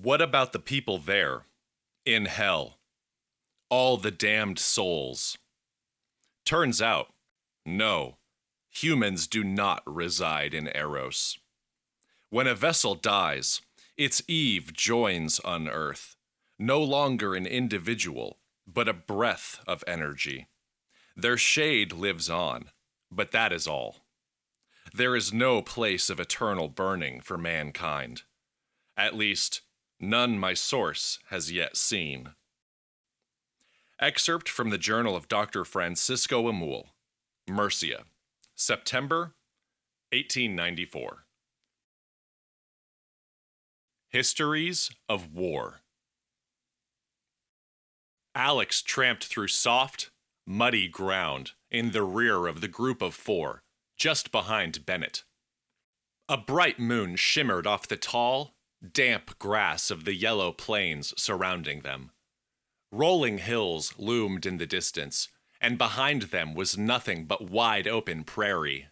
What about the people there, in hell? All the damned souls. Turns out, no, humans do not reside in Eros. When a vessel dies, its Eve joins UnEarth, no longer an individual, but a breath of energy. Their shade lives on, but that is all. There is no place of eternal burning for mankind. At least, none my source has yet seen. Excerpt from the Journal of Dr. Francisco Amul, Murcia, September 1894. Histories of War. Alex tramped through soft, muddy ground in the rear of the group of four, just behind Bennett. A bright moon shimmered off the tall, damp grass of the yellow plains surrounding them. Rolling hills loomed in the distance, and behind them was nothing but wide-open prairie.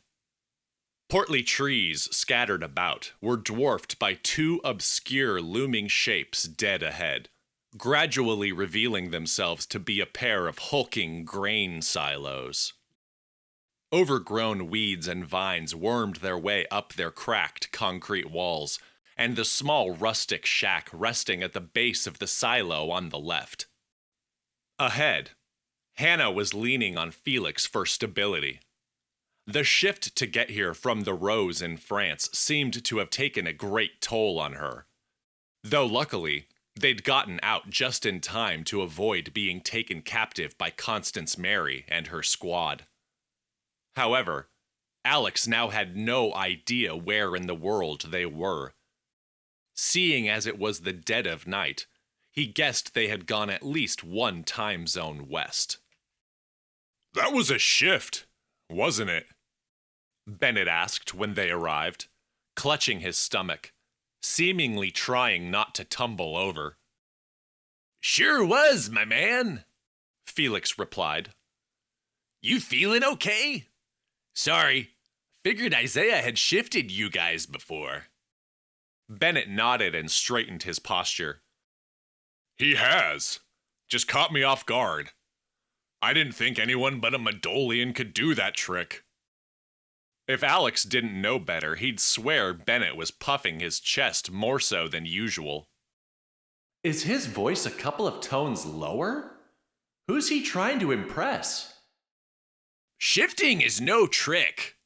Portly trees scattered about were dwarfed by two obscure looming shapes dead ahead, gradually revealing themselves to be a pair of hulking grain silos. Overgrown weeds and vines wormed their way up their cracked concrete walls, and the small rustic shack resting at the base of the silo on the left. Ahead, Hannah was leaning on Felix for stability. The shift to get here from the Rose in France seemed to have taken a great toll on her. Though luckily, they'd gotten out just in time to avoid being taken captive by Constance Mary and her squad. However, Alex now had no idea where in the world they were. Seeing as it was the dead of night, he guessed they had gone at least one time zone west. "That was a shift, wasn't it?" Bennett asked when they arrived, clutching his stomach, seemingly trying not to tumble over. "Sure was, my man," Felix replied. "You feeling okay? Sorry, figured Isaiah had shifted you guys before." Bennett nodded and straightened his posture. "He has. Just caught me off guard. I didn't think anyone but a Madolian could do that trick." If Alex didn't know better, he'd swear Bennett was puffing his chest more so than usual. Is his voice a couple of tones lower? Who's he trying to impress? "Shifting is no trick,"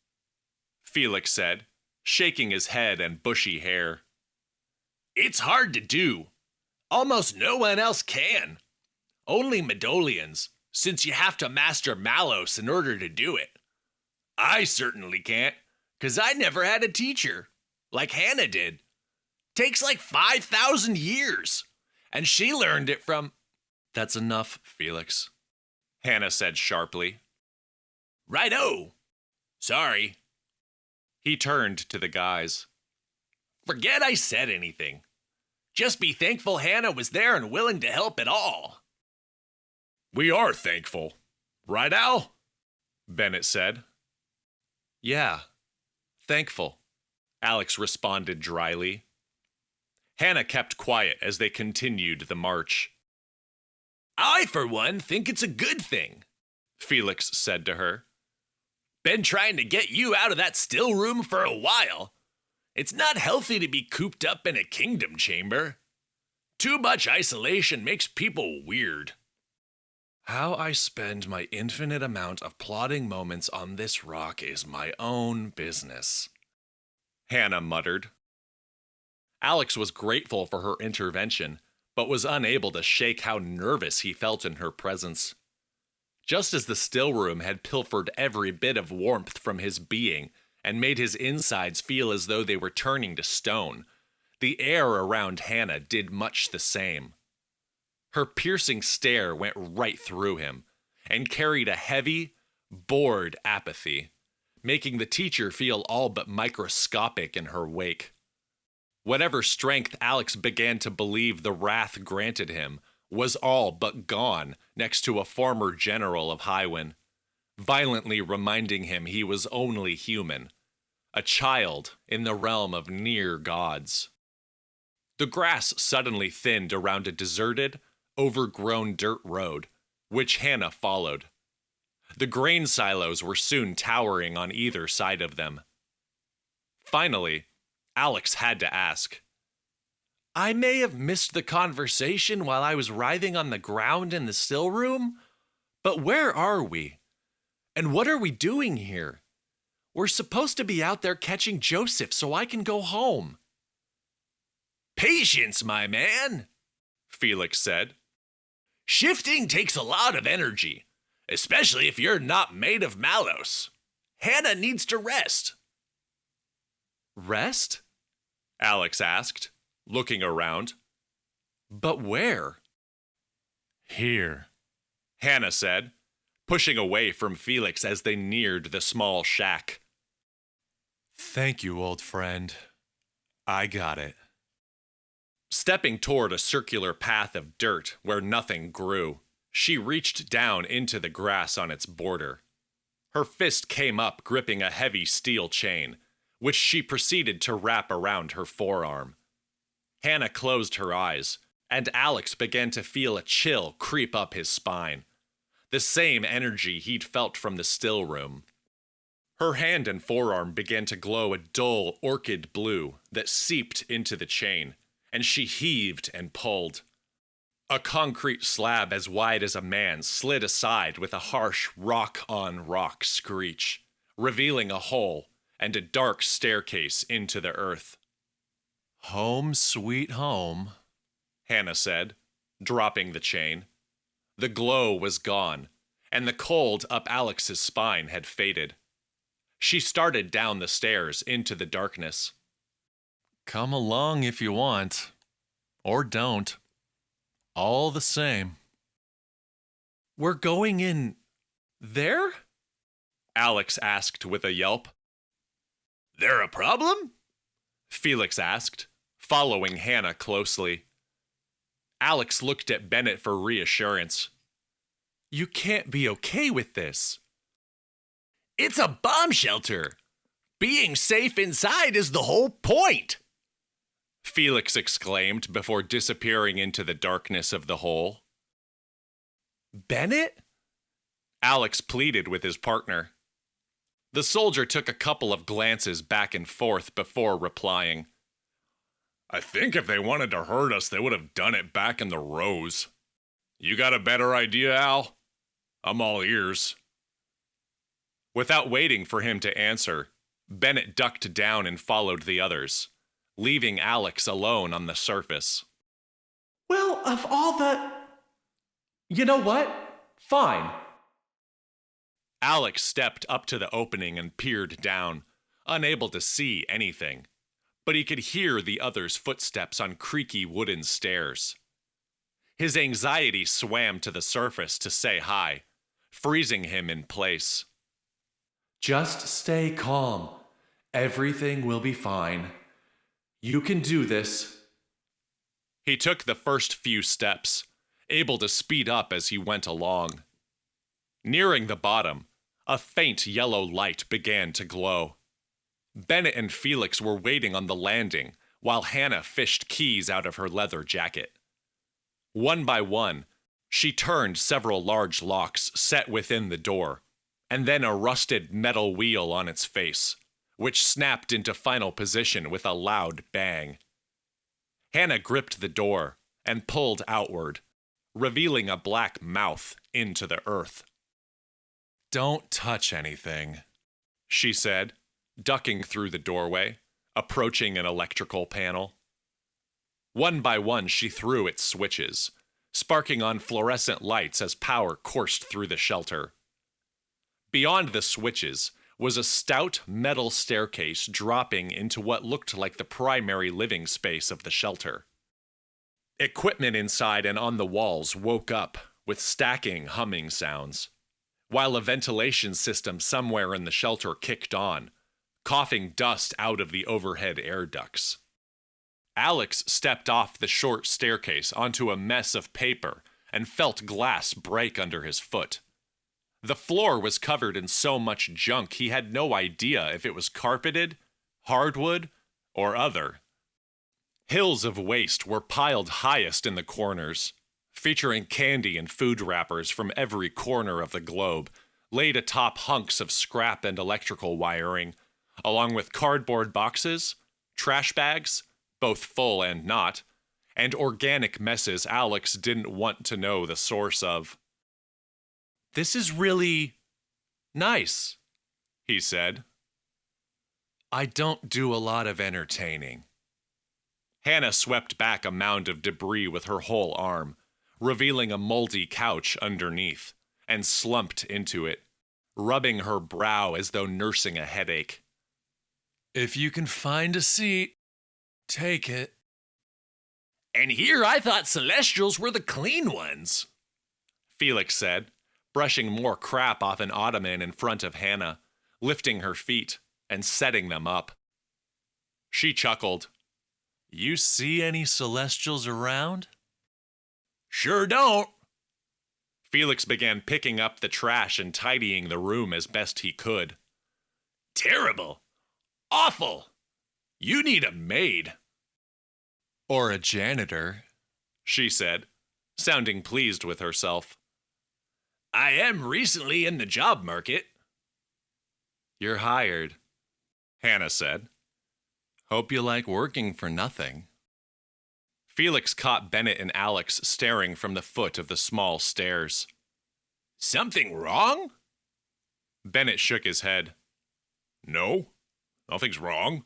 Felix said, shaking his head and bushy hair. "It's hard to do. Almost no one else can. Only Madolians, since you have to master Malos in order to do it. I certainly can't, 'cause I never had a teacher, like Hannah did. Takes like 5,000 years, and she learned it from—" "That's enough, Felix," Hannah said sharply. "Righto. Sorry." He turned to the guys. "Forget I said anything. Just be thankful Hannah was there and willing to help at all." "We are thankful. Right, Al?" Bennett said. "Yeah, thankful," Alex responded dryly. Hannah kept quiet as they continued the march. "I, for one, think it's a good thing," Felix said to her. "Been trying to get you out of that still room for a while. It's not healthy to be cooped up in a kingdom chamber. Too much isolation makes people weird." "How I spend my infinite amount of plodding moments on this rock is my own business," Hannah muttered. Alex was grateful for her intervention, but was unable to shake how nervous he felt in her presence. Just as the still room had pilfered every bit of warmth from his being and made his insides feel as though they were turning to stone, the air around Hannah did much the same. Her piercing stare went right through him and carried a heavy, bored apathy, making the teacher feel all but microscopic in her wake. Whatever strength Alex began to believe the wrath granted him was all but gone next to a former general of Highwind, violently reminding him he was only human, a child in the realm of near gods. The grass suddenly thinned around a deserted, overgrown dirt road, which Hannah followed. The grain silos were soon towering on either side of them. Finally, Alex had to ask, "I may have missed the conversation while I was writhing on the ground in the still room, but where are we? And what are we doing here? We're supposed to be out there catching Joseph so I can go home." "Patience, my man," Felix said. "Shifting takes a lot of energy, especially if you're not made of mallows. Hannah needs to rest." "Rest?" Alex asked, looking around. "But where?" "Here," Hannah said, pushing away from Felix as they neared the small shack. "Thank you, old friend. I got it." Stepping toward a circular path of dirt where nothing grew, she reached down into the grass on its border. Her fist came up, gripping a heavy steel chain, which she proceeded to wrap around her forearm. Hannah closed her eyes, and Alex began to feel a chill creep up his spine, the same energy he'd felt from the still room. Her hand and forearm began to glow a dull orchid blue that seeped into the chain, and she heaved and pulled. A concrete slab as wide as a man slid aside with a harsh rock-on-rock screech, revealing a hole and a dark staircase into the earth. "Home sweet home," Hannah said, dropping the chain. The glow was gone, and the cold up Alex's spine had faded. She started down the stairs into the darkness. "Come along if you want, or don't. All the same." "We're going in there?" Alex asked with a yelp. "There a problem?" Felix asked, following Hannah closely. Alex looked at Bennett for reassurance. "You can't be okay with this." "It's a bomb shelter. Being safe inside is the whole point," Felix exclaimed before disappearing into the darkness of the hole. "Bennett?" Alex pleaded with his partner. The soldier took a couple of glances back and forth before replying. "I think if they wanted to hurt us, they would have done it back in the Rose. You got a better idea, Al? I'm all ears." Without waiting for him to answer, Bennett ducked down and followed the others, leaving Alex alone on the surface. "Well, of all the... You know what? Fine." Alex stepped up to the opening and peered down, unable to see anything, but he could hear the others' footsteps on creaky wooden stairs. His anxiety swam to the surface to say hi, freezing him in place. "Just stay calm. Everything will be fine. You can do this." He took the first few steps, able to speed up as he went along. Nearing the bottom, a faint yellow light began to glow. Bennett and Felix were waiting on the landing while Hannah fished keys out of her leather jacket. One by one, she turned several large locks set within the door, and then a rusted metal wheel on its face, which snapped into final position with a loud bang. Hannah gripped the door and pulled outward, revealing a black mouth into the earth. "Don't touch anything," she said, ducking through the doorway, approaching an electrical panel. One by one she threw its switches, sparking on fluorescent lights as power coursed through the shelter. Beyond the switches was a stout metal staircase dropping into what looked like the primary living space of the shelter. Equipment inside and on the walls woke up with stacking humming sounds, while a ventilation system somewhere in the shelter kicked on, coughing dust out of the overhead air ducts. Alex stepped off the short staircase onto a mess of paper and felt glass break under his foot. The floor was covered in so much junk he had no idea if it was carpeted, hardwood, or other. Hills of waste were piled highest in the corners, featuring candy and food wrappers from every corner of the globe, laid atop hunks of scrap and electrical wiring, along with cardboard boxes, trash bags, both full and not, and organic messes Alex didn't want to know the source of. "This is really nice," he said. "I don't do a lot of entertaining." Hannah swept back a mound of debris with her whole arm, revealing a moldy couch underneath, and slumped into it, rubbing her brow as though nursing a headache. "If you can find a seat, take it." "And here I thought Celestials were the clean ones," Felix said, brushing more crap off an ottoman in front of Hannah, lifting her feet and setting them up. She chuckled. "You see any Celestials around?" "Sure don't." Felix began picking up the trash and tidying the room as best he could. "Terrible. Awful. You need a maid." "Or a janitor," she said, sounding pleased with herself. "I am recently in the job market." "You're hired," Hannah said. "Hope you like working for nothing." Felix caught Bennett and Alex staring from the foot of the small stairs. "Something wrong?" Bennett shook his head. "No, nothing's wrong.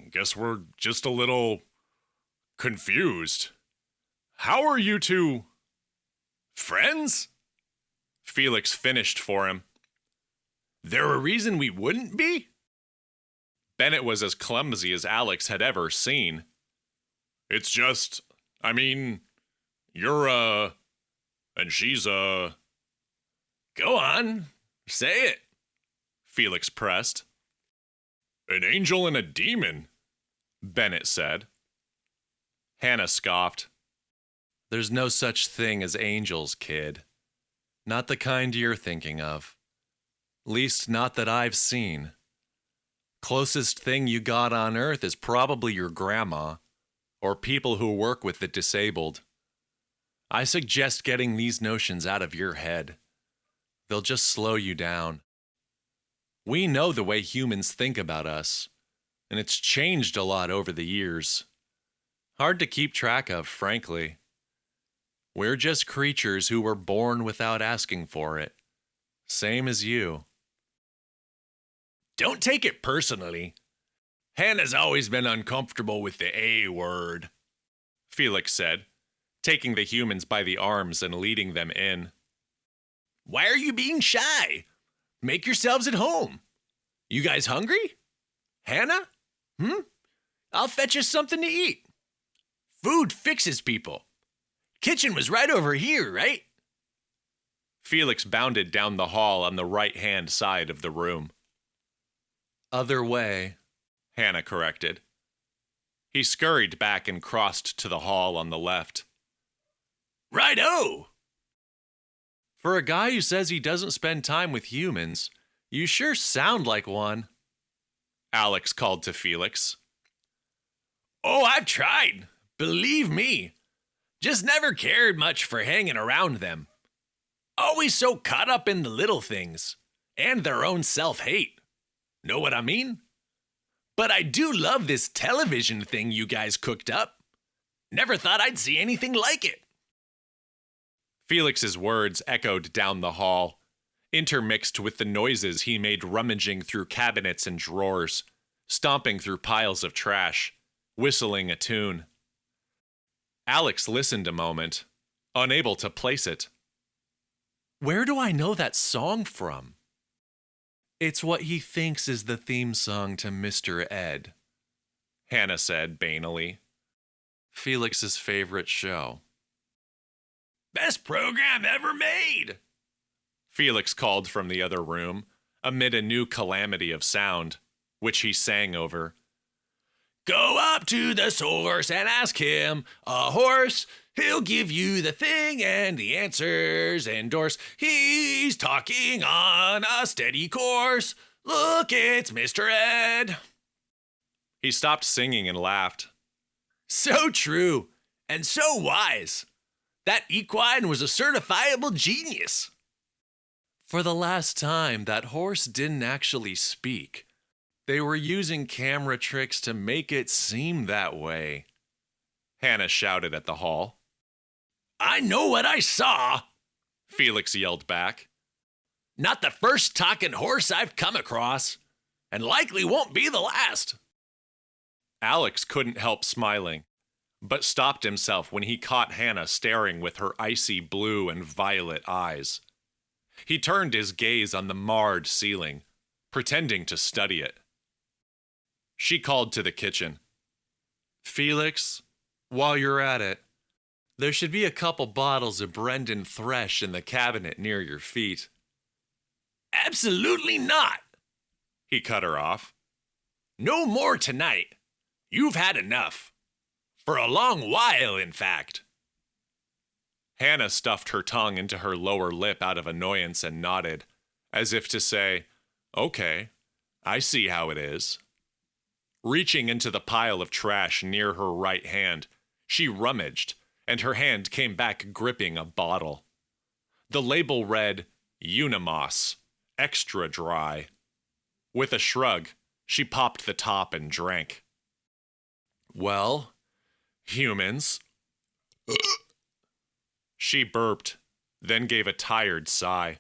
Guess we're just a little confused. How are you two friends?" Felix finished for him. "There a reason we wouldn't be?" Bennett was as clumsy as Alex had ever seen. "It's just, you're and she's Go on, say it," Felix pressed. "An angel and a demon," Bennett said. Hannah scoffed. "There's no such thing as angels, kid. Not the kind you're thinking of. Least not that I've seen. Closest thing you got on Earth is probably your grandma, or people who work with the disabled. I suggest getting these notions out of your head. They'll just slow you down. We know the way humans think about us, and it's changed a lot over the years. Hard to keep track of, frankly. We're just creatures who were born without asking for it. Same as you." "Don't take it personally. Hannah's always been uncomfortable with the A word," Felix said, taking the humans by the arms and leading them in. "Why are you being shy? Make yourselves at home. You guys hungry? Hannah? I'll fetch us something to eat. Food fixes people. Kitchen was right over here, right?" Felix bounded down the hall on the right-hand side of the room. "Other way," Hannah corrected. He scurried back and crossed to the hall on the left. "Right-o!" "For a guy who says he doesn't spend time with humans, you sure sound like one," Alex called to Felix. "Oh, I've tried. Believe me. Just never cared much for hanging around them. Always so caught up in the little things, and their own self-hate. Know what I mean? But I do love this television thing you guys cooked up. Never thought I'd see anything like it." Felix's words echoed down the hall, intermixed with the noises he made rummaging through cabinets and drawers, stomping through piles of trash, whistling a tune. Alex listened a moment, unable to place it. "Where do I know that song from?" "It's what he thinks is the theme song to Mr. Ed," Hannah said banally. "Felix's favorite show." "Best program ever made," Felix called from the other room, amid a new calamity of sound, which he sang over. "Go up to the source and ask him, a horse. He'll give you the thing and the answers endorse. He's talking on a steady course. Look, it's Mr. Ed." He stopped singing and laughed. So true, and so wise. That equine was a certifiable genius. For the last time, that horse didn't actually speak. They were using camera tricks to make it seem that way. Hannah shouted at the hall. I know what I saw, Felix yelled back. Not the first talking horse I've come across, and likely won't be the last. Alex couldn't help smiling, but stopped himself when he caught Hannah staring with her icy blue and violet eyes. He turned his gaze on the marred ceiling, pretending to study it. She called to the kitchen. Felix, while you're at it, there should be a couple bottles of Brendan Thresh in the cabinet near your feet. Absolutely not, he cut her off. No more tonight. You've had enough. For a long while, in fact. Hannah stuffed her tongue into her lower lip out of annoyance and nodded, as if to say, okay, I see how it is. Reaching into the pile of trash near her right hand, she rummaged, and her hand came back gripping a bottle. The label read, Unimoss, extra dry. With a shrug, she popped the top and drank. Well, humans. She burped, then gave a tired sigh.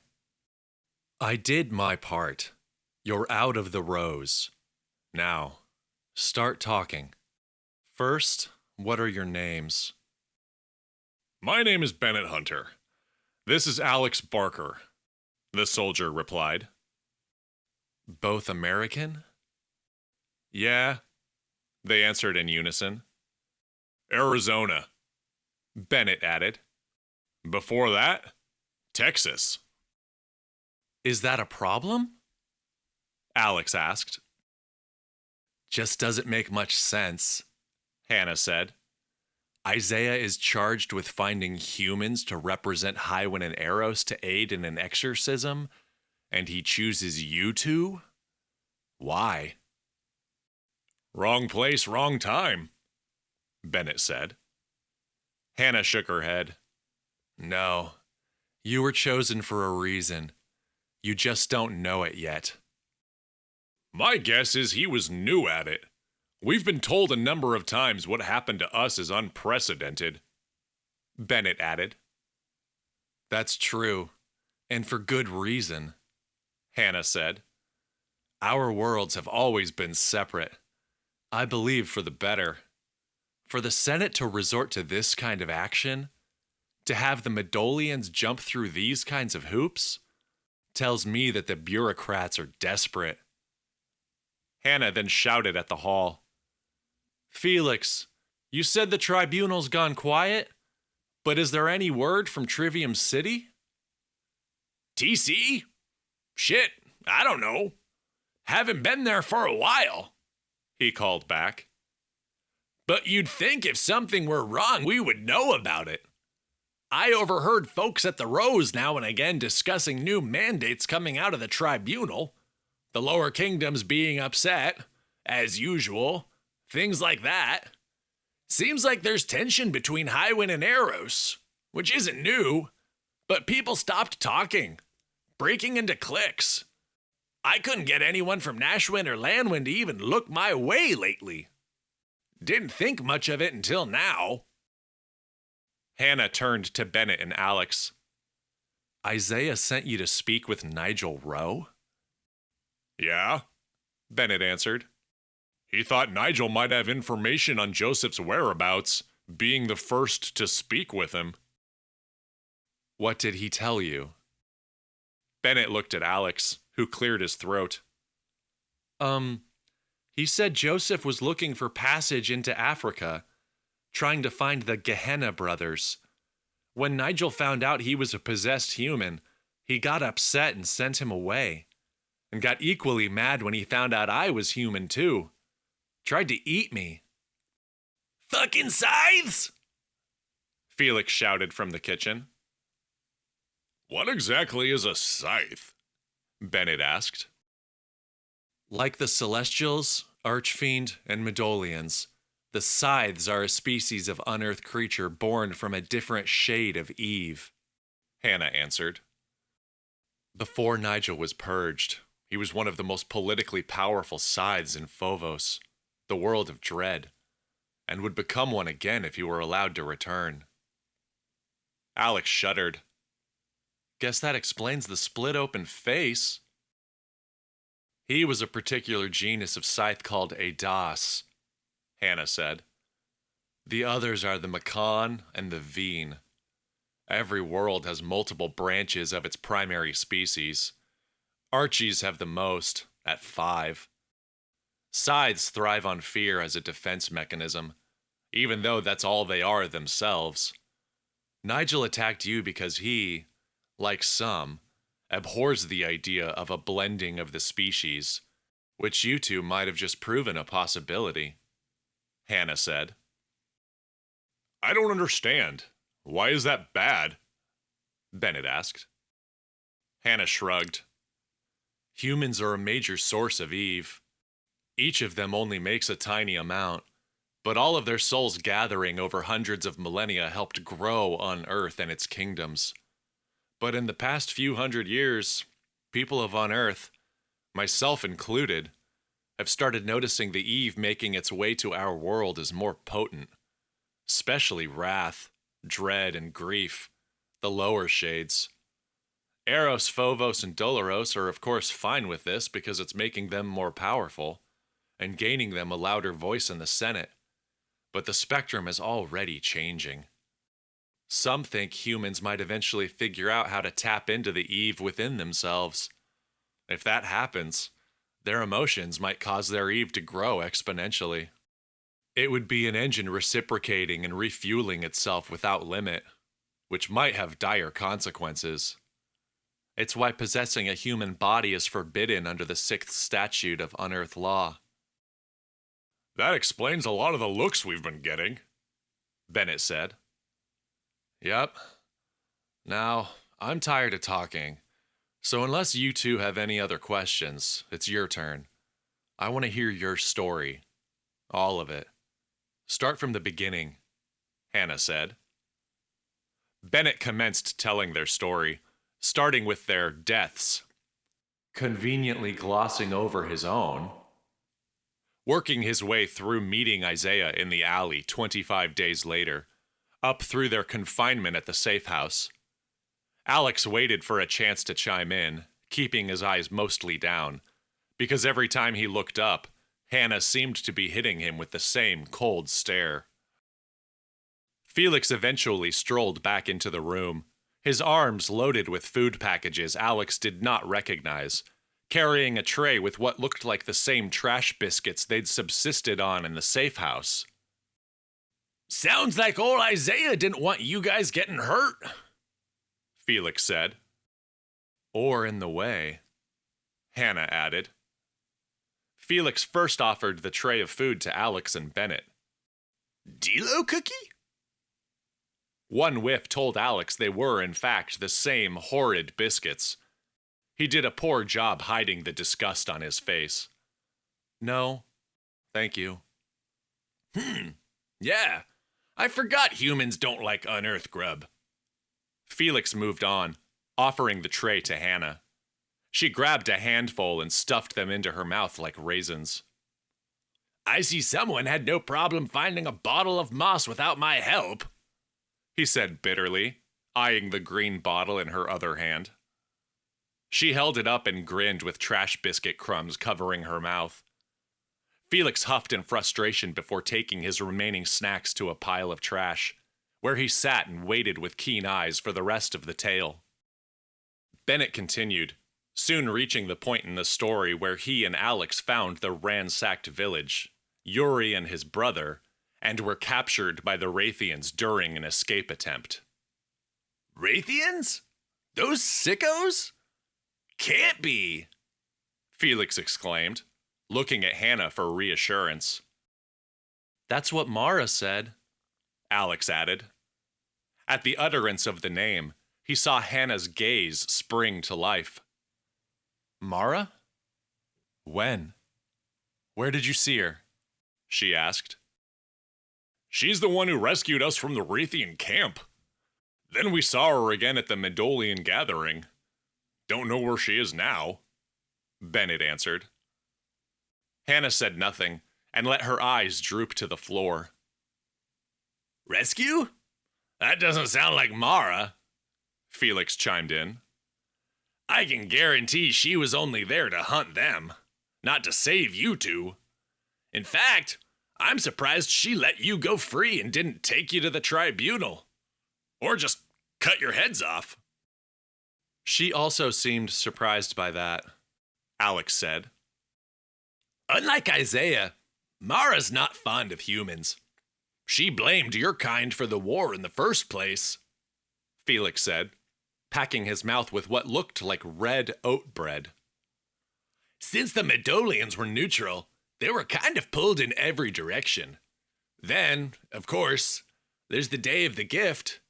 I did my part. You're out of the rows. Now, start talking. First, what are your names? My name is Bennett Hunter. This is Alex Barker, the soldier replied. Both American? Yeah, they answered in unison. Arizona, Bennett added. Before that, Texas. Is that a problem? Alex asked. Just doesn't make much sense, Hannah said. Isaiah is charged with finding humans to represent Highwind and Eros to aid in an exorcism, and he chooses you two? Why? Wrong place, wrong time, Bennett said. Hannah shook her head. No, you were chosen for a reason. You just don't know it yet. My guess is he was new at it. We've been told a number of times what happened to us is unprecedented, Bennett added. That's true, and for good reason, Hannah said. Our worlds have always been separate. I believe for the better. For the Senate to resort to this kind of action, to have the Medolians jump through these kinds of hoops, tells me that the bureaucrats are desperate. Hannah then shouted at the hall. Felix, you said the tribunal's gone quiet, but is there any word from Trivium City? TC? Shit, I don't know. Haven't been there for a while, he called back. But you'd think if something were wrong, we would know about it. I overheard folks at the Rose now and again discussing new mandates coming out of the tribunal. The lower kingdoms being upset, as usual. Things like that. Seems like there's tension between Highwind and Eros, which isn't new, but people stopped talking, breaking into cliques. I couldn't get anyone from Nashwind or Landwind to even look my way lately. Didn't think much of it until now. Hannah turned to Bennett and Alex. Isaiah sent you to speak with Nigel Rowe? Yeah, Bennett answered. He thought Nigel might have information on Joseph's whereabouts, being the first to speak with him. What did he tell you? Bennett looked at Alex, who cleared his throat. He said Joseph was looking for passage into Africa, trying to find the Gehenna brothers. When Nigel found out he was a possessed human, he got upset and sent him away, and got equally mad when he found out I was human too. Tried to eat me. Fucking scythes! Felix shouted from the kitchen. What exactly is a scythe? Bennett asked. Like the Celestials, Archfiend, and Medolians, The scythes are a species of unearthed creature born from a different shade of Eve, Hannah answered. Before Nigel was purged, he was one of the most politically powerful scythes in Phobos, the world of dread, and would become one again if he were allowed to return. Alex shuddered. Guess that explains the split open face. He was a particular genus of scythe called a das, Hannah said. The others are the Macan and the Veen. Every world has multiple branches of its primary species. Archies have the most, at 5. Scythes thrive on fear as a defense mechanism, even though that's all they are themselves. Nigel attacked you because he, like some, abhors the idea of a blending of the species, which you two might have just proven a possibility, Hannah said. I don't understand. Why is that bad? Bennett asked. Hannah shrugged. Humans are a major source of Eve. Each of them only makes a tiny amount, but all of their souls gathering over hundreds of millennia helped grow UnEarth and its kingdoms. But in the past few hundred years, people of UnEarth, myself included, have started noticing the Eve making its way to our world is more potent, especially wrath, dread, and grief, the lower shades. Eros, Phobos, and Doloros are of course fine with this because it's making them more powerful and gaining them a louder voice in the Senate. But the spectrum is already changing. Some think humans might eventually figure out how to tap into the Eve within themselves. If that happens, their emotions might cause their Eve to grow exponentially. It would be an engine reciprocating and refueling itself without limit, which might have dire consequences. It's why possessing a human body is forbidden under the 6th statute of UnEarth law. That explains a lot of the looks we've been getting, Bennett said. Yep. Now, I'm tired of talking, so unless you two have any other questions, it's your turn. I want to hear your story. All of it. Start from the beginning, Hannah said. Bennett commenced telling their story, starting with their deaths, conveniently glossing over his own, working his way through meeting Isaiah in the alley 25 days later, up through their confinement at the safe house. Alex waited for a chance to chime in, keeping his eyes mostly down, because every time he looked up, Hannah seemed to be hitting him with the same cold stare. Felix eventually strolled back into the room, his arms loaded with food packages Alex did not recognize, carrying a tray with what looked like the same trash biscuits they'd subsisted on in the safe house. Sounds like old Isaiah didn't want you guys getting hurt, Felix said. Or in the way, Hannah added. Felix first offered the tray of food to Alex and Bennett. Dilo cookie? One whiff told Alex they were, in fact, the same horrid biscuits. He did a poor job hiding the disgust on his face. No, thank you. Yeah, I forgot humans don't like UnEarth grub. Felix moved on, offering the tray to Hannah. She grabbed a handful and stuffed them into her mouth like raisins. I see someone had no problem finding a bottle of moss without my help, he said bitterly, eyeing the green bottle in her other hand. She held it up and grinned with trash biscuit crumbs covering her mouth. Felix huffed in frustration before taking his remaining snacks to a pile of trash, where he sat and waited with keen eyes for the rest of the tale. Bennett continued, soon reaching the point in the story where he and Alex found the ransacked village, Yuri and his brother, and were captured by the Raythians during an escape attempt. Raythians? Those sickos? Can't be, Felix exclaimed, looking at Hannah for reassurance. That's what Mara said, Alex added. At the utterance of the name, he saw Hannah's gaze spring to life. Mara? When? Where did you see her? She asked. She's the one who rescued us from the Wreathian camp. Then we saw her again at the Medolian gathering. Don't know where she is now," Bennett answered. Hannah said nothing and let her eyes droop to the floor. "Rescue? That doesn't sound like Mara," Felix chimed in. "I can guarantee she was only there to hunt them, not to save you two. In fact, I'm surprised she let you go free and didn't take you to the tribunal. Or just cut your heads off." She also seemed surprised by that, Alex said. "Unlike Isaiah, Mara's not fond of humans. She blamed your kind for the war in the first place," Felix said, packing his mouth with what looked like red oat bread. "Since the Medolians were neutral, they were kind of pulled in every direction. Then, of course, there's the day of the gift.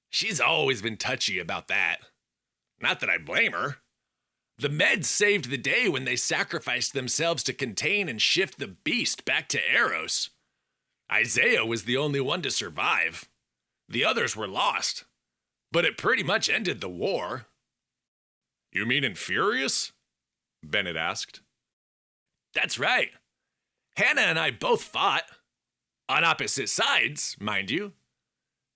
She's always been touchy about that. Not that I blame her. The Meds saved the day when they sacrificed themselves to contain and shift the beast back to Eros. Isaiah was the only one to survive. The others were lost. But it pretty much ended the war." "You mean in Furious?" Bennett asked. "That's right. Hannah and I both fought. On opposite sides, mind you.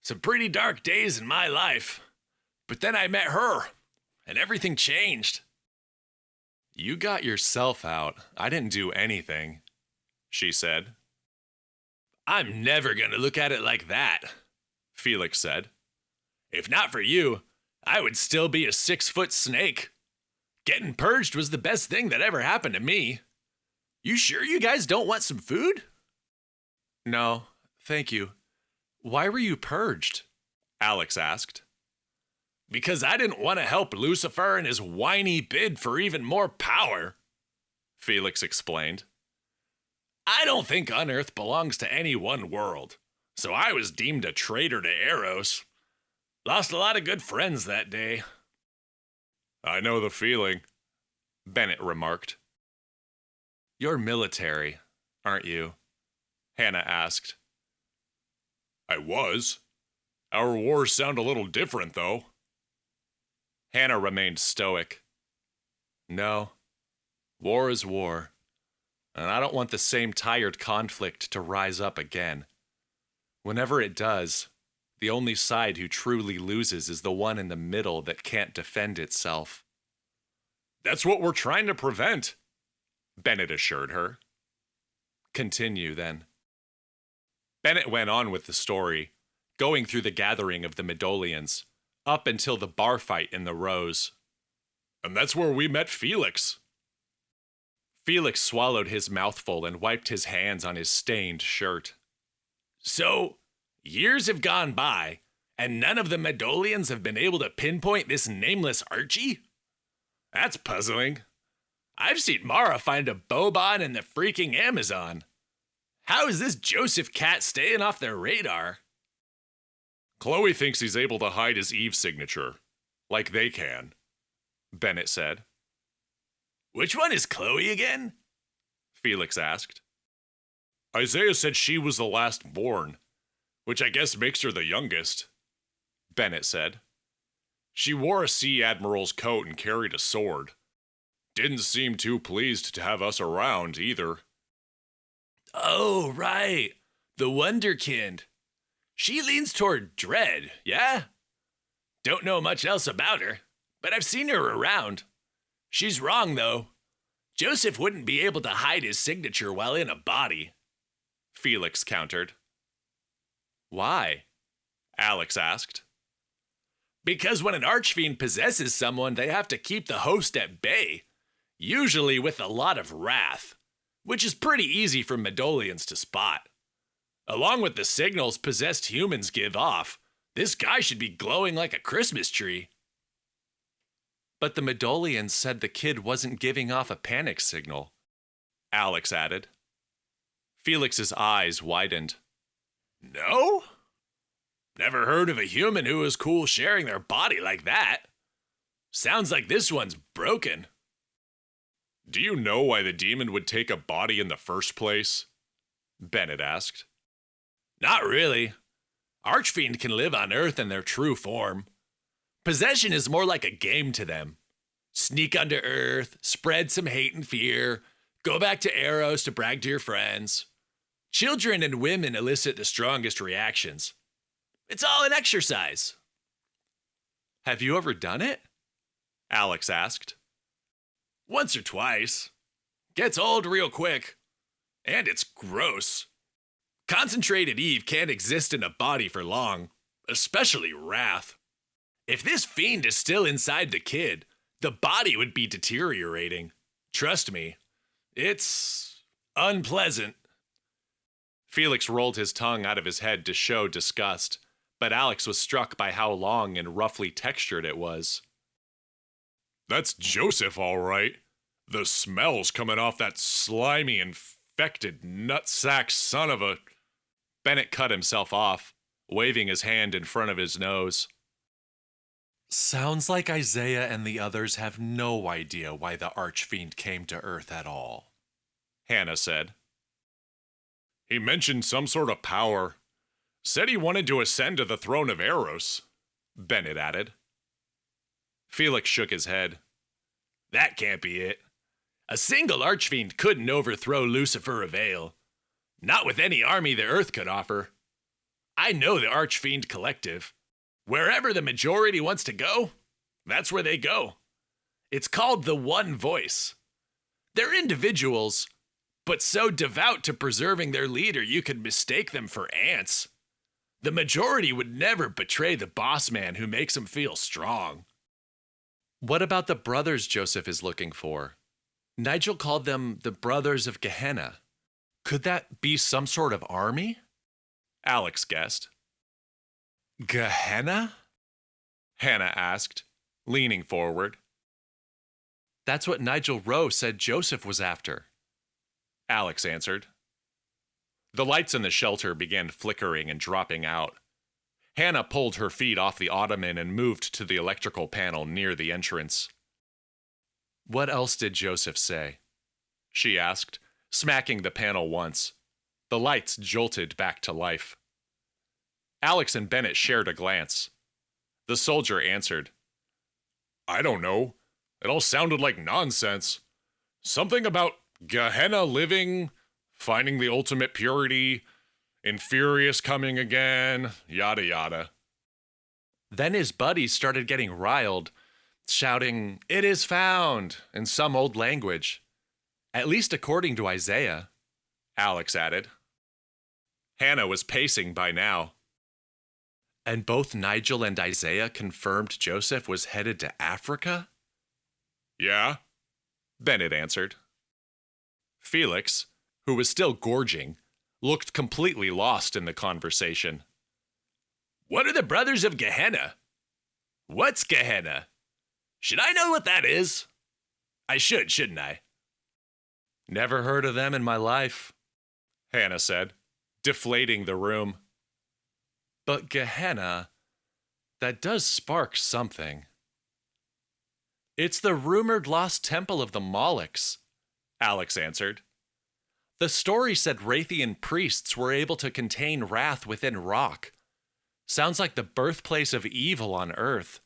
Some pretty dark days in my life. But then I met her, and everything changed." "You got yourself out. I didn't do anything," she said. "I'm never going to look at it like that," Felix said. "If not for you, I would still be a 6-foot snake. Getting purged was the best thing that ever happened to me. You sure you guys don't want some food?" "No, thank you. Why were you purged?" Alex asked. "Because I didn't want to help Lucifer in his whiny bid for even more power," Felix explained. "I don't think UnEarth belongs to any one world, so I was deemed a traitor to Eros. Lost a lot of good friends that day." "I know the feeling," Bennett remarked. "You're military, aren't you?" Hannah asked. "I was. Our wars sound a little different, though." Hannah remained stoic. "No, war is war, and I don't want the same tired conflict to rise up again. Whenever it does, the only side who truly loses is the one in the middle that can't defend itself." "That's what we're trying to prevent," Bennett assured her. "Continue, then." Bennett went on with the story, going through the gathering of the Medolians, up until the bar fight in the Rose. "And that's where we met Felix." Felix swallowed his mouthful and wiped his hands on his stained shirt. "So, years have gone by, and none of the Medolians have been able to pinpoint this nameless Archie? That's puzzling. I've seen Mara find a Boban in the freaking Amazon. How is this Joseph cat staying off their radar?" "Chloe thinks he's able to hide his Eve signature, like they can," Bennett said. "Which one is Chloe again?" Felix asked. "Isaiah said she was the last born, which I guess makes her the youngest," Bennett said. "She wore a sea admiral's coat and carried a sword. Didn't seem too pleased to have us around either." "Oh, right. The Wonderkind. She leans toward dread, yeah? Don't know much else about her, but I've seen her around. She's wrong, though. Joseph wouldn't be able to hide his signature while in a body," Felix countered. "Why?" Alex asked. "Because when an archfiend possesses someone, they have to keep the host at bay, usually with a lot of wrath, which is pretty easy for Medolians to spot. Along with the signals possessed humans give off, this guy should be glowing like a Christmas tree." "But the Medolians said the kid wasn't giving off a panic signal," Alex added. Felix's eyes widened. "No? Never heard of a human who was cool sharing their body like that. Sounds like this one's broken." "Do you know why the demon would take a body in the first place?" Bennett asked. Not really. Archfiend can live on Earth in their true form. Possession is more like a game to them. Sneak under Earth, spread some hate and fear, go back to Eros to brag to your friends. Children and women elicit the strongest reactions. It's all an exercise. Have you ever done it? Alex asked. Once or twice. Gets old real quick. And it's gross. Concentrated Eve can't exist in a body for long, especially wrath. If this fiend is still inside the kid, the body would be deteriorating. Trust me, it's unpleasant. Felix rolled his tongue out of his head to show disgust, but Alex was struck by how long and roughly textured it was. That's Joseph, all right. The smell's coming off that slimy, infected nutsack son of a... Bennett cut himself off, waving his hand in front of his nose. Sounds like Isaiah and the others have no idea why the Archfiend came to Earth at all, Hannah said. He mentioned some sort of power. Said he wanted to ascend to the throne of Eros, Bennett added. Felix shook his head. That can't be it. A single Archfiend couldn't overthrow Lucifer of Vale. Not with any army the Earth could offer. I know the Archfiend Collective. Wherever the majority wants to go, that's where they go. It's called the One Voice. They're individuals, but so devout to preserving their leader you could mistake them for ants. The majority would never betray the boss man who makes them feel strong. What about the brothers Joseph is looking for? Nigel called them the Brothers of Gehenna. Could that be some sort of army? Alex guessed. Gehenna? Hannah asked, leaning forward. That's what Nigel Rowe said Joseph was after, Alex answered. The lights in the shelter began flickering and dropping out. Hannah pulled her feet off the ottoman and moved to the electrical panel near the entrance. What else did Joseph say? She asked, smacking the panel once. The lights jolted back to life. Alex and Bennett shared a glance. The soldier answered. I don't know. It all sounded like nonsense. Something about Gehenna living, finding the ultimate purity, Infurious coming again, yada yada. Then his buddies started getting riled, shouting, "It is found," in some old language. At least according to Isaiah, Alex added. Hannah was pacing by now. And both Nigel and Isaiah confirmed Joseph was headed to Africa? Yeah, Bennett answered. Felix, who was still gorging, looked completely lost in the conversation. What are the Brothers of Gehenna? What's Gehenna? Should I know what that is? I should, shouldn't I? Never heard of them in my life, Hannah said, deflating the room. But Gehenna, that does spark something. It's the rumored lost temple of the Molochs, Alex answered. The story said Raytheon priests were able to contain wrath within rock. Sounds like the birthplace of evil on Earth.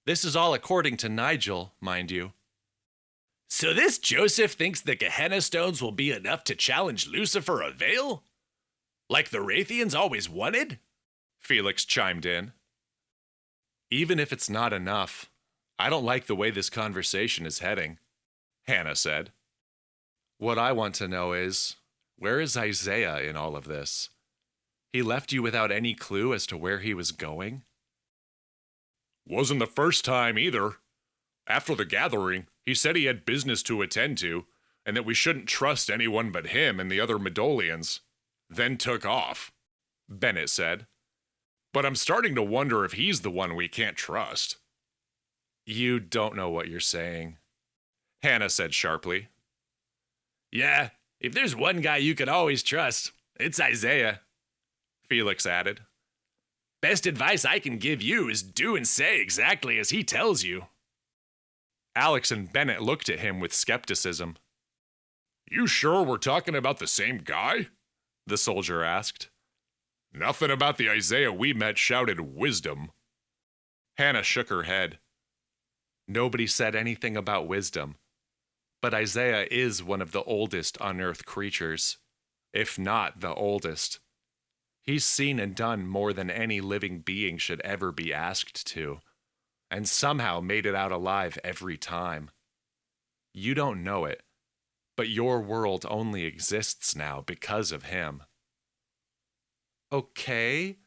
This is all according to Nigel, mind you. So this Joseph thinks the Gehenna stones will be enough to challenge Lucifer of Vale? Like the Raytheons always wanted? Felix chimed in. Even if it's not enough, I don't like the way this conversation is heading, Hannah said. What I want to know is, where is Isaiah in all of this? He left you without any clue as to where he was going? Wasn't the first time either. After the gathering, he said he had business to attend to, and that we shouldn't trust anyone but him and the other Medolians. Then took off, Bennett said. But I'm starting to wonder if he's the one we can't trust. You don't know what you're saying, Hannah said sharply. Yeah, if there's one guy you can always trust, it's Isaiah, Felix added. Best advice I can give you is do and say exactly as he tells you. Alex and Bennett looked at him with skepticism. You sure we're talking about the same guy? The soldier asked. Nothing about the Isaiah we met shouted wisdom. Hannah shook her head. Nobody said anything about wisdom, but Isaiah is one of the oldest UnEarth creatures, if not the oldest. He's seen and done more than any living being should ever be asked to, and somehow made it out alive every time. You don't know it, but your world only exists now because of him. Okay,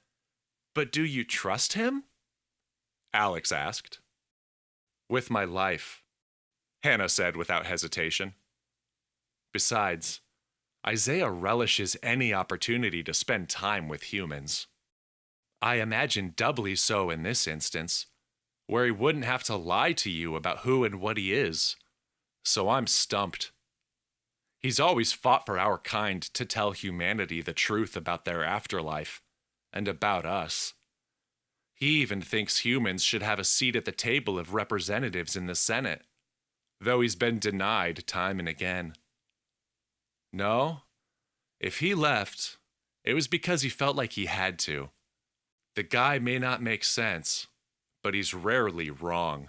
but do you trust him? Alex asked. With my life, Hannah said without hesitation. Besides, Isaiah relishes any opportunity to spend time with humans. I imagine doubly so in this instance, where he wouldn't have to lie to you about who and what he is. So I'm stumped. He's always fought for our kind to tell humanity the truth about their afterlife, and about us. He even thinks humans should have a seat at the table of representatives in the Senate, though he's been denied time and again. No, if he left, it was because he felt like he had to. The guy may not make sense, but he's rarely wrong.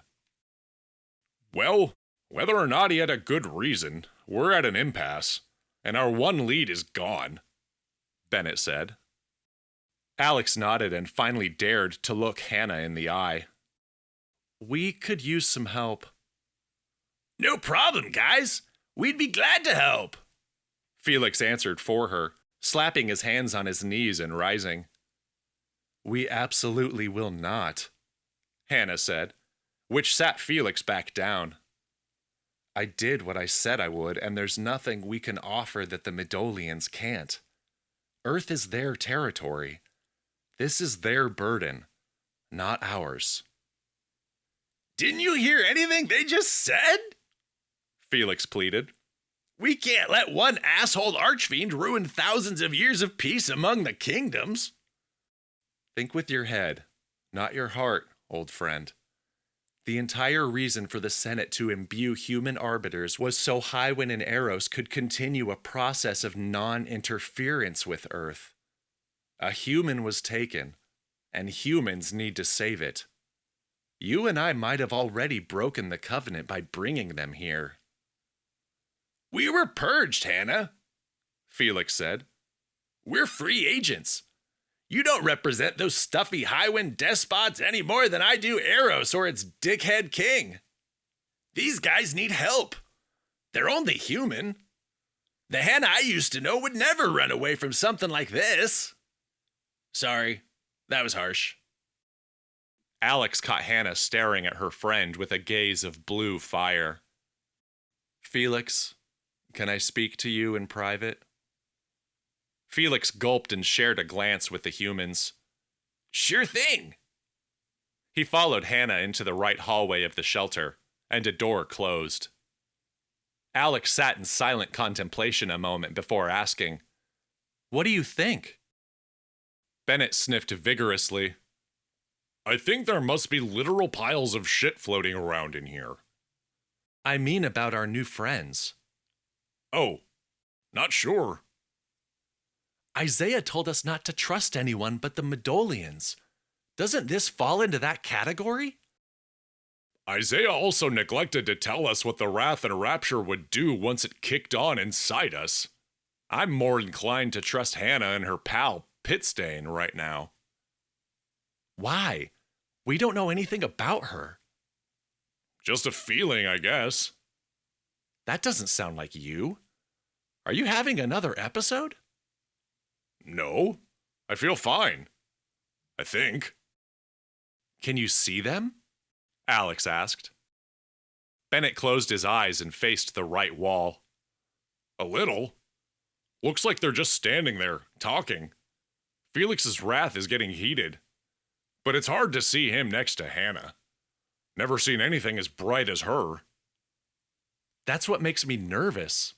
Well, whether or not he had a good reason, we're at an impasse, and our one lead is gone, Bennett said. Alex nodded and finally dared to look Hannah in the eye. We could use some help. No problem, guys. We'd be glad to help, Felix answered for her, slapping his hands on his knees and rising. We absolutely will not, Hannah said, which sat Felix back down. I did what I said I would, and there's nothing we can offer that the Midolians can't. Earth is their territory. This is their burden, not ours. Didn't you hear anything they just said? Felix pleaded. We can't let one asshole archfiend ruin thousands of years of peace among the kingdoms. Think with your head, not your heart, old friend. The entire reason for the Senate to imbue human arbiters was so Highwind and Eros could continue a process of non-interference with Earth. A human was taken, and humans need to save it. You and I might have already broken the covenant by bringing them here. We were purged, Hannah, Felix said. We're free agents. You don't represent those stuffy Highwind despots any more than I do Eros or its dickhead king. These guys need help. They're only human. The Hannah I used to know would never run away from something like this. Sorry, that was harsh. Alex caught Hannah staring at her friend with a gaze of blue fire. Felix, can I speak to you in private? Felix gulped and shared a glance with the humans. Sure thing. He followed Hannah into the right hallway of the shelter, and a door closed. Alex sat in silent contemplation a moment before asking, What do you think? Bennett sniffed vigorously. I think there must be literal piles of shit floating around in here. I mean about our new friends. Oh, not sure. Isaiah told us not to trust anyone but the Midolians. Doesn't this fall into that category? Isaiah also neglected to tell us what the Wrath and Rapture would do once it kicked on inside us. I'm more inclined to trust Hannah and her pal, Pitstain, right now. Why? We don't know anything about her. Just a feeling, I guess. That doesn't sound like you. Are you having another episode? No, I feel fine. I think. Can you see them? Alex asked. Bennett closed his eyes and faced the right wall. A little. Looks like they're just standing there, talking. Felix's wrath is getting heated. But it's hard to see him next to Hannah. Never seen anything as bright as her. That's what makes me nervous,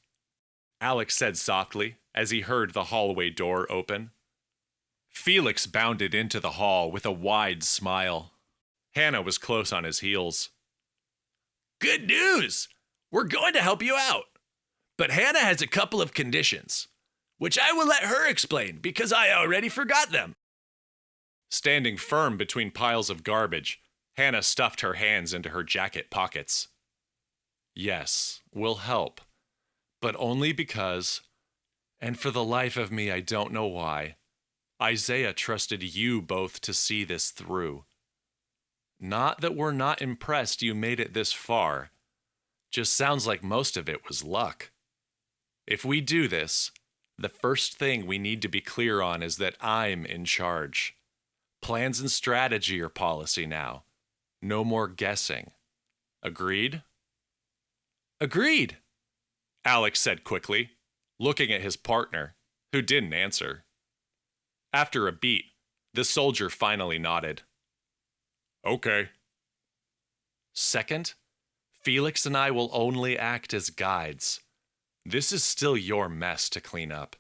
Alex said softly as he heard the hallway door open. Felix bounded into the hall with a wide smile. Hannah was close on his heels. Good news! We're going to help you out. But Hannah has a couple of conditions. which I will let her explain because I already forgot them. Standing firm between piles of garbage, Hannah stuffed her hands into her jacket pockets. Yes, we'll help, but only because, and for the life of me I don't know why, Isaiah trusted you both to see this through. Not that we're not impressed you made it this far. Just sounds like most of it was luck. If we do this, the first thing we need to be clear on is that I'm in charge. Plans and strategy are policy now. No more guessing. Agreed? Agreed, Alex said quickly, looking at his partner, who didn't answer. After a beat, the soldier finally nodded. Okay. Second, Felix and I will only act as guides. This is still your mess to clean up.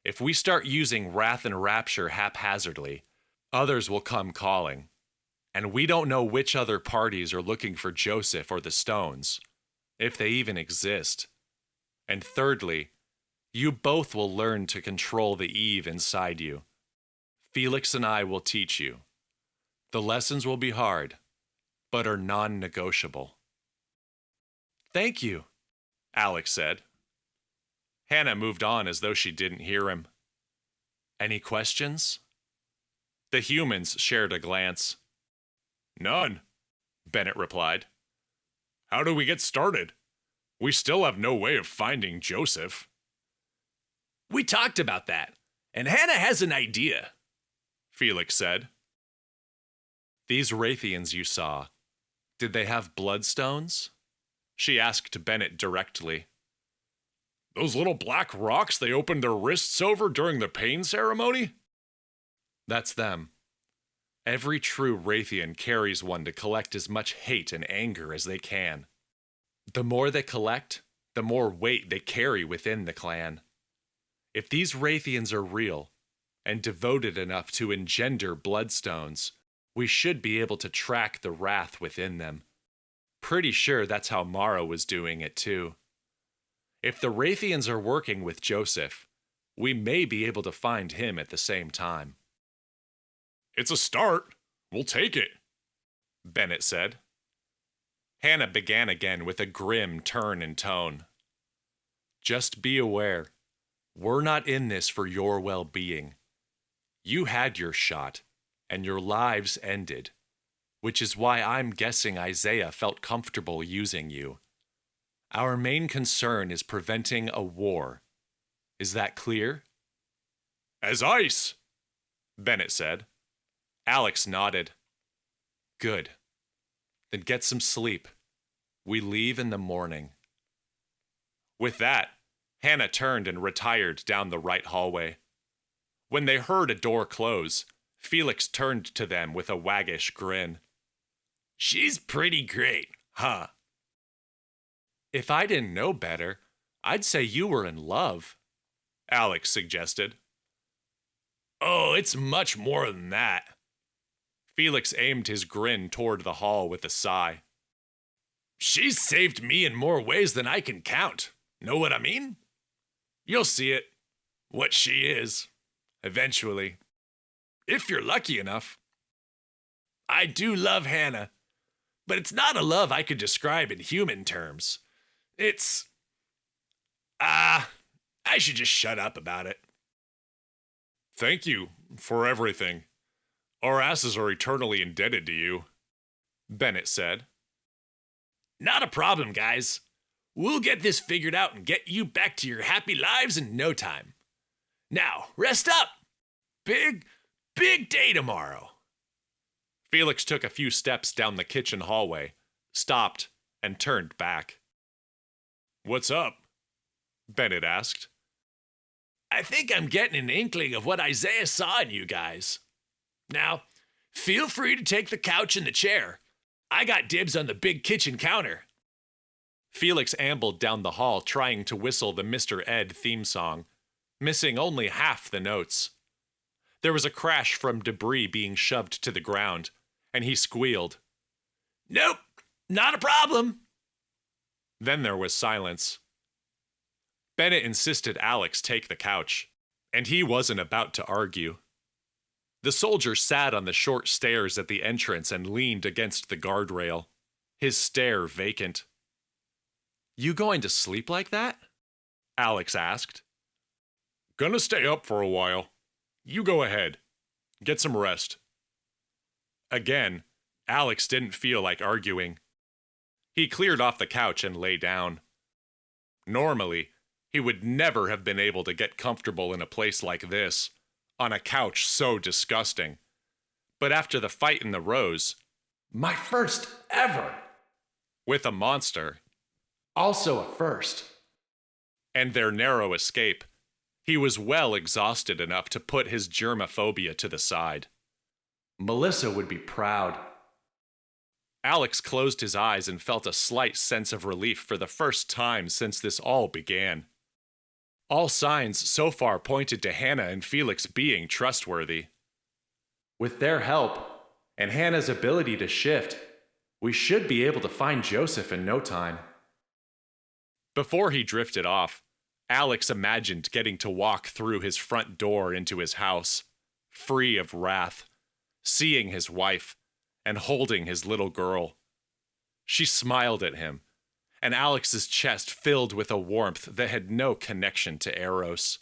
If we start using wrath and rapture haphazardly, others will come calling. And we don't know which other parties are looking for Joseph or the stones, if they even exist. And thirdly, you both will learn to control the Eve inside you. Felix and I will teach you. The lessons will be hard, but are non-negotiable. Thank you, Alex said. Hannah moved on as though she didn't hear him. Any questions? The humans shared a glance. None, Bennett replied. How do we get started? We still have no way of finding Joseph. We talked about that, and Hannah has an idea, Felix said. These Raythians you saw, did they have bloodstones? She asked Bennett directly. Those little black rocks they opened their wrists over during the pain ceremony? That's them. Every true Raythian carries one to collect as much hate and anger as they can. The more they collect, the more weight they carry within the clan. If these Raythians are real, and devoted enough to engender bloodstones, we should be able to track the wrath within them. Pretty sure that's how Mara was doing it too. If the Raythians are working with Joseph, we may be able to find him at the same time. It's a start. We'll take it, Bennett said. Hannah began again with a grim turn in tone. Just be aware, we're not in this for your well-being. You had your shot, and your lives ended, which is why I'm guessing Isaiah felt comfortable using you. Our main concern is preventing a war. Is that clear? As ice, Bennett said. Alex nodded. Good. Then get some sleep. We leave in the morning. With that, Hannah turned and retired down the right hallway. When they heard a door close, Felix turned to them with a waggish grin. She's pretty great, huh? If I didn't know better, I'd say you were in love, Alex suggested. Oh, it's much more than that. Felix aimed his grin toward the hall with a sigh. She's saved me in more ways than I can count. Know what I mean? You'll see it. What she is. Eventually. If you're lucky enough. I do love Hannah, but it's not a love I could describe in human terms. It's... I should just shut up about it. Thank you for everything. Our asses are eternally indebted to you, Bennett said. Not a problem, guys. We'll get this figured out and get you back to your happy lives in no time. Now, rest up. Big day tomorrow. Felix took a few steps down the kitchen hallway, stopped, and turned back. What's up? Bennett asked. I think I'm getting an inkling of what Isaiah saw in you guys. Now, feel free to take the couch and the chair. I got dibs on the big kitchen counter. Felix ambled down the hall trying to whistle the Mr. Ed theme song, missing only half the notes. There was a crash from debris being shoved to the ground, and he squealed. Nope, not a problem. Then there was silence. Bennett insisted Alex take the couch, and he wasn't about to argue. The soldier sat on the short stairs at the entrance and leaned against the guardrail, his stare vacant. "You going to sleep like that?" Alex asked. "Gonna stay up for a while. You go ahead. Get some rest." Again, Alex didn't feel like arguing. He cleared off the couch and lay down. Normally, he would never have been able to get comfortable in a place like this, on a couch so disgusting. But after the fight in the Rose, My first ever. with a monster, Also a first. and their narrow escape, he was well exhausted enough to put his germophobia to the side. Melissa would be proud. Alex closed his eyes and felt a slight sense of relief for the first time since this all began. All signs so far pointed to Hannah and Felix being trustworthy. With their help, and Hannah's ability to shift, we should be able to find Joseph in no time. Before he drifted off, Alex imagined getting to walk through his front door into his house, free of wrath, seeing his wife, and holding his little girl. She smiled at him, and Alex's chest filled with a warmth that had no connection to Eros.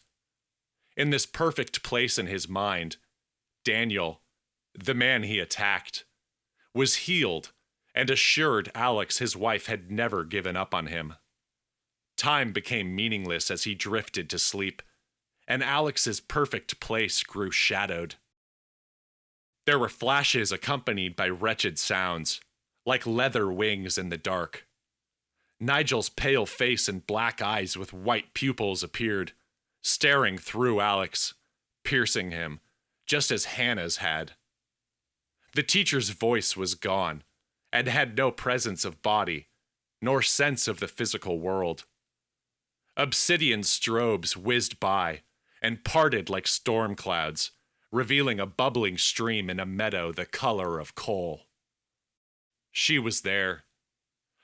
In this perfect place in his mind, Daniel, the man he attacked, was healed and assured Alex his wife had never given up on him. Time became meaningless as he drifted to sleep, and Alex's perfect place grew shadowed. There were flashes accompanied by wretched sounds, like leather wings in the dark. Nigel's pale face and black eyes with white pupils appeared, staring through Alex, piercing him, just as Hannah's had. The teacher's voice was gone, and had no presence of body, nor sense of the physical world. Obsidian strobes whizzed by, and parted like storm clouds, revealing a bubbling stream in a meadow the color of coal. She was there.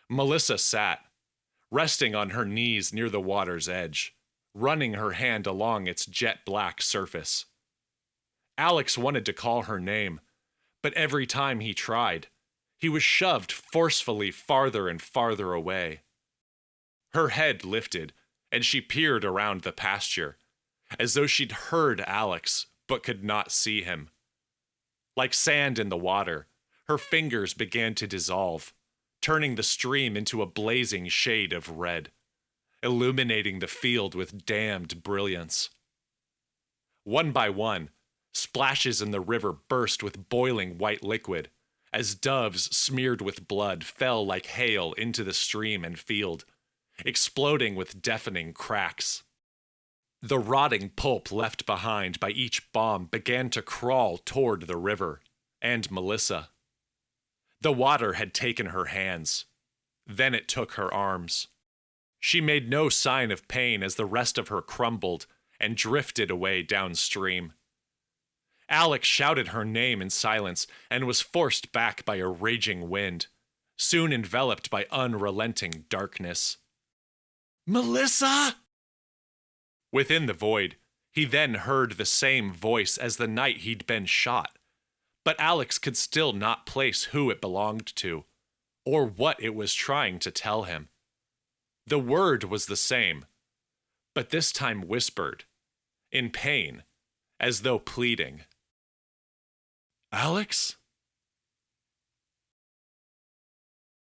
Melissa sat, resting on her knees near the water's edge, running her hand along its jet-black surface. Alex wanted to call her name, but every time he tried, he was shoved forcefully farther and farther away. Her head lifted, and she peered around the pasture, as though she'd heard Alex, but could not see him. Like sand in the water, her fingers began to dissolve, turning the stream into a blazing shade of red, illuminating the field with damned brilliance. One by one, splashes in the river burst with boiling white liquid, as doves smeared with blood fell like hail into the stream and field, exploding with deafening cracks. The rotting pulp left behind by each bomb began to crawl toward the river, and Melissa. The water had taken her hands. Then it took her arms. She made no sign of pain as the rest of her crumbled and drifted away downstream. Alex shouted her name in silence and was forced back by a raging wind, soon enveloped by unrelenting darkness. "Melissa!" Within the void, he then heard the same voice as the night he'd been shot, but Alex could still not place who it belonged to, or what it was trying to tell him. The word was the same, but this time whispered, in pain, as though pleading. "Alex?"